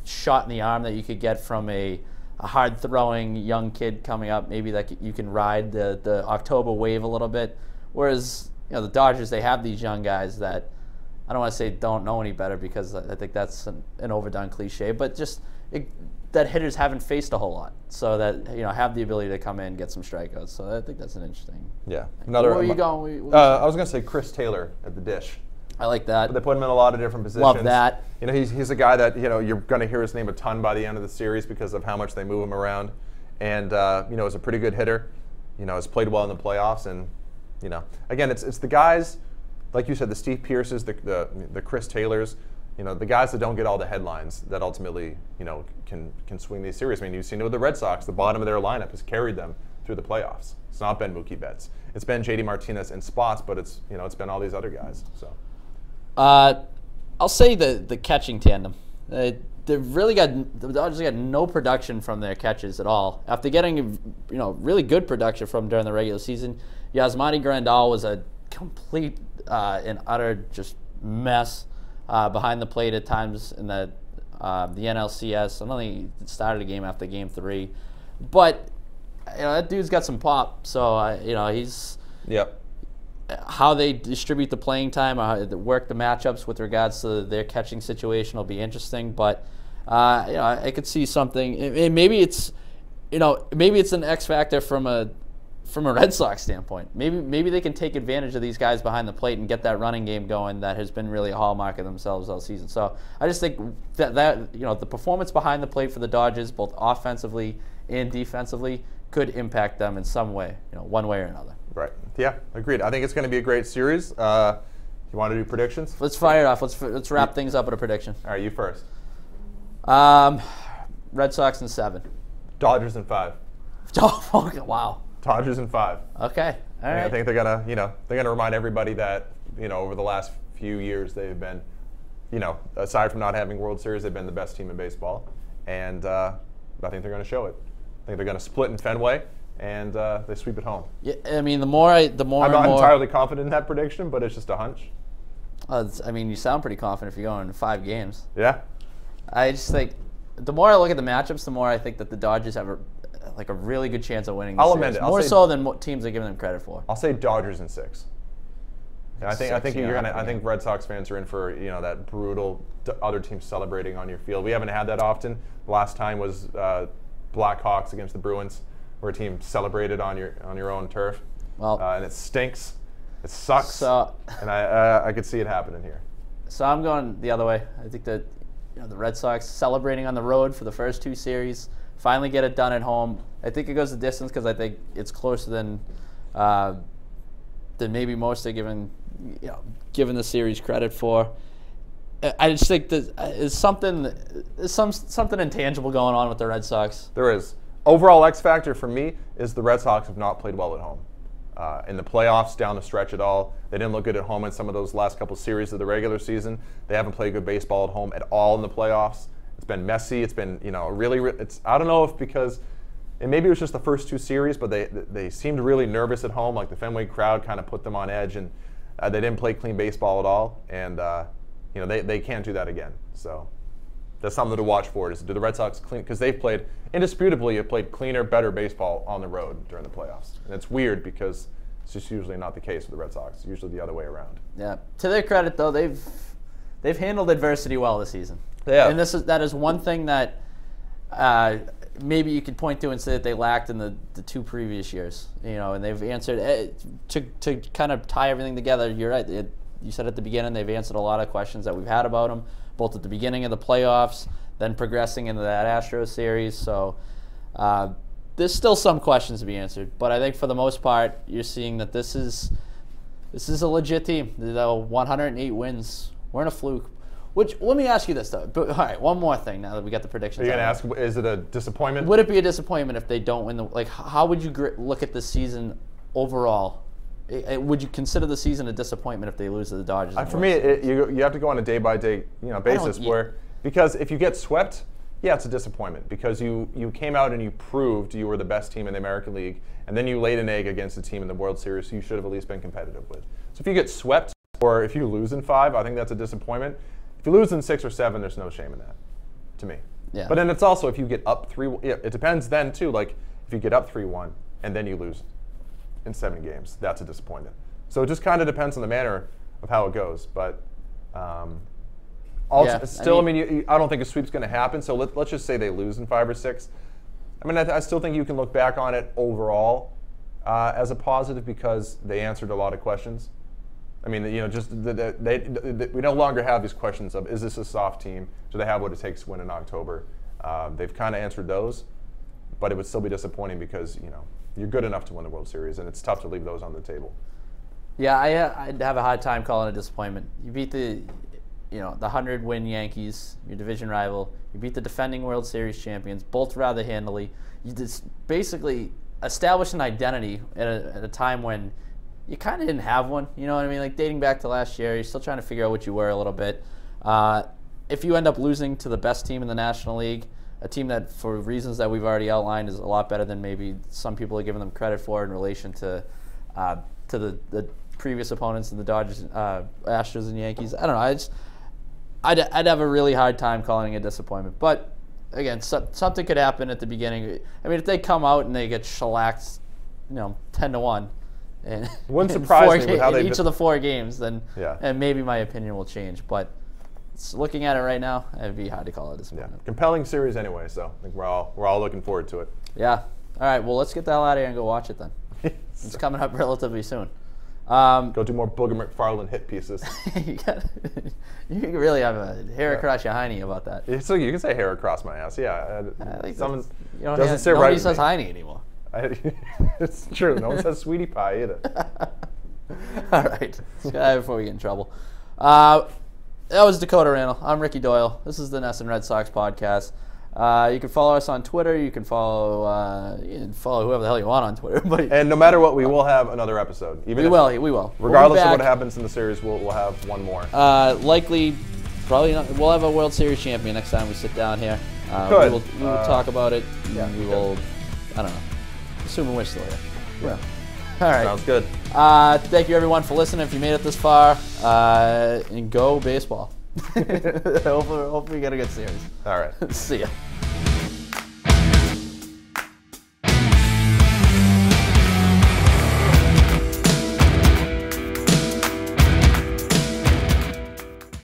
A: shot in the arm that you could get from a hard throwing young kid coming up. Maybe that you can ride the October wave a little bit. Whereas, the Dodgers, they have these young guys that, I don't want to say don't know any better because I think that's an overdone cliche, but just that hitters haven't faced a whole lot. So that, have the ability to come in and get some strikeouts. So I think that's an interesting.
C: Yeah.
A: Where are you going?
C: I was going to say Chris Taylor at the dish.
A: I like that.
C: But they put him in a lot of different positions.
A: Love that.
C: He's a guy that, you're going to hear his name a ton by the end of the series because of how much they move him around. And, is a pretty good hitter. Has played well in the playoffs and, again, it's the guys, like you said, the Steve Pearces, the Chris Taylors, the guys that don't get all the headlines that ultimately, can swing these series. I mean, you've seen it with the Red Sox. The bottom of their lineup has carried them through the playoffs. It's not been Mookie Betts. It's been JD Martinez in spots, but it's been all these other guys. So,
A: I'll say the catching tandem. The Dodgers got no production from their catches at all. After getting really good production from during the regular season, Yasmani Grandal was a complete and utter just mess behind the plate at times in the NLCS. I don't think he started a game after Game 3, but that dude's got some pop. So he's how they distribute the playing time, how they work the matchups with regards to their catching situation will be interesting. But I could see something. Maybe it's an X factor from from a Red Sox standpoint. Maybe they can take advantage of these guys behind the plate and get that running game going that has been really a hallmark of themselves all season. So I just think that the performance behind the plate for the Dodgers, both offensively and defensively, could impact them in some way, one way or another.
C: Right. Yeah, agreed. I think it's going to be a great series. You want to do predictions?
A: Let's fire it off. Let's wrap things up with a prediction.
C: All right, you first.
A: Red Sox in 7.
C: Dodgers in 5.
A: Oh, wow.
C: Dodgers in 5.
A: Okay. All right.
C: I think they're gonna remind everybody that over the last few years they've been, aside from not having World Series, they've been the best team in baseball, and I think they're going to show it. I think they're going to split in Fenway, and they sweep it home.
A: Yeah, I mean, I'm not
C: entirely confident in that prediction, but it's just a hunch.
A: You sound pretty confident if you're going 5 games.
C: Yeah.
A: I just think the more I look at the matchups, the more I think that the Dodgers have a really good chance of winning.
C: I'll amend it.
A: More so than what teams are giving them credit for.
C: I'll say Dodgers in 6. And I think Red Sox fans are in for that brutal other team celebrating on your field. We haven't had that often. The last time was Blackhawks against the Bruins, where a team celebrated on your own turf.
A: Well,
C: and it stinks. It sucks.
A: So,
C: and I could see it happening here.
A: So I'm going the other way. I think that the Red Sox celebrating on the road for the first 2 series, finally get it done at home. I think it goes the distance because I think it's closer than maybe most are given the series credit for. I just think there's something intangible going on with the Red Sox.
C: There is. Overall X factor for me is the Red Sox have not played well at home. In the playoffs, down the stretch at all. They didn't look good at home in some of those last couple series of the regular season. They haven't played good baseball at home at all in the playoffs. It's been messy. It's been, I don't know if because, and maybe it was just the first 2 series, but they seemed really nervous at home. Like the Fenway crowd kind of put them on edge, and they didn't play clean baseball at all. And they can't do that again. So that's something to watch for. Is do the Red Sox clean? Because they've played indisputably, have played cleaner, better baseball on the road during the playoffs. And it's weird because it's just usually not the case with the Red Sox. It's usually the other way around.
A: Yeah. To their credit, though, they've handled adversity well this season.
C: Yeah.
A: And that is one thing that maybe you could point to and say that they lacked in the 2 previous years. And they've answered to kind of tie everything together. You're right. You said at the beginning they've answered a lot of questions that we've had about them, both at the beginning of the playoffs, then progressing into that Astros series. So there's still some questions to be answered, but I think for the most part, you're seeing that this is a legit team. The 108 wins weren't a fluke. Which, let me ask you this though. But, all right, one more thing. Now that we got the predictions.
C: Are you going to ask? Is it a disappointment?
A: Would it be a disappointment if they don't win how would you look at the season overall? Would you consider the season a disappointment if they lose to the Dodgers?
C: For me, you have to go on a day-by-day basis because if you get swept, yeah, it's a disappointment because you came out and you proved you were the best team in the American League, and then you laid an egg against a team in the World Series you should have at least been competitive with. So if you get swept or if you lose in 5, I think that's a disappointment. If you lose in 6 or 7, there's no shame in that, to me.
A: Yeah.
C: But then it's also if you get up 3, it depends then too. Like if you get up 3-1 and then you lose in 7 games, that's a disappointment. So it just kind of depends on the manner of how it goes. But I don't think a sweep's going to happen. So let's just say they lose in 5 or 6. I mean, I still think you can look back on it overall as a positive because they answered a lot of questions. I mean, just we no longer have these questions of is this a soft team? Do they have what it takes to win in October? They've kind of answered those, but it would still be disappointing because you're good enough to win the World Series, and it's tough to leave those on the table.
A: Yeah, I'd have a hard time calling it a disappointment. You beat the 100-win Yankees, your division rival. You beat the defending World Series champions, both rather handily. You just basically established an identity at a time when you kind of didn't have one. You know what I mean? Like dating back to last year, you're still trying to figure out what you were a little bit. If you end up losing to the best team in the National League, a team that, for reasons that we've already outlined, is a lot better than maybe some people are giving them credit for in relation to the previous opponents in the Dodgers, Astros, and Yankees. I don't know. I'd have a really hard time calling it a disappointment. But again, something could happen at the beginning. I mean, if they come out and they get shellacked, 10-1, and
C: wouldn't surprise me with how
A: in each of the 4 games, then and maybe my opinion will change. But looking at it right now, it'd be hard to call it a disappointment.
C: Yeah. Compelling series anyway, so I think we're all looking forward to it.
A: Yeah. All right. Well, let's get the hell out of here and go watch it then. It's coming up relatively soon.
C: Go do more Booger McFarland hit pieces.
A: You really have a hair across your hiney about that.
C: So you can say hair across my ass. Yeah. Someone
A: doesn't sit right. Nobody says hiney anymore.
C: It's true. No one says sweetie pie either.
A: All right. Before we get in trouble. That was Dakota Randall. I'm Ricky Doyle. This is the NESN Red Sox podcast. You can follow us on Twitter. You can follow whoever the hell you want on Twitter. But
C: and no matter what, we will have another episode.
A: We will.
C: Regardless of what happens in the series, we'll have one more.
A: Likely, probably not. We'll have a World Series champion next time we sit down here. We will talk about it. Yeah, we will. I don't know. Assuming we're still here.
C: Yeah.
A: All right.
C: Sounds good.
A: Thank you everyone for listening. If you made it this far, and go baseball. Hopefully we get a good series.
C: All right.
A: See ya.